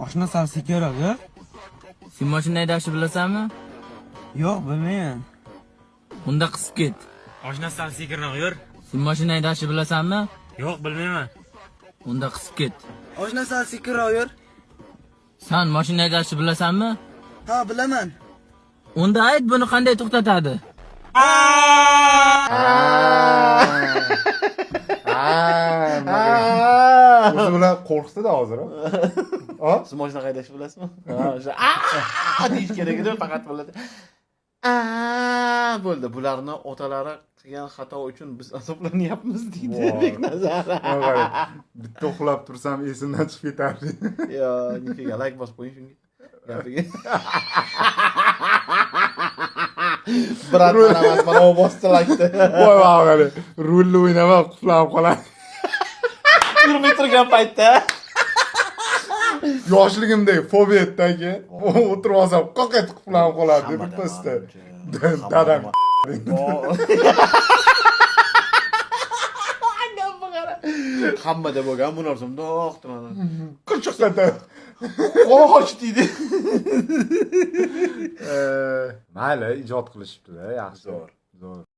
Oshna sal sekinroq yur. Sen mashina haydashni bilasanmi? Yo'q, bilmayman. Unda qisib ket. Oshna sal sekinroq yur. Sen mashina haydashni bilasanmi? Yo'q, bilmayman. Unda qisib ket. Oshna sal sekinroq yur. Sen mashina haydashni bilasanmi? Ha, bilaman. Unda ayt buni qanday to'xtatadi? O'zi bilan qo'rqdi-da hozir. Ha? Siz mashina haydashni bilasizmi? Ha, o'sha deyish kerak edi, faqat bo'ladi. Bo'ldi. Bularni otalari qilgan xato uchun biz azoblanyapmiz deydi Beknazar. Bitta uxlab tursam esimdan chiqib ketardi. Yo, nifiga like bosib qo'ying shunga. Gapiga. Brat emas, mana u bosdi like'ni. Voy vaqali. Rulni o'ynamay quflab qoladi. Yurmay turgan paytda Yoshligimdagi fobiyadagi o'tirib olsam qoqet quflab qoladi birpasda. Dadam. hammada bo'lgan bu narsam do'q turadi. Qirchiqda. Qo'sh deydi. Mayli, ijod qilishibdi-da, yaxshi. Zo'r.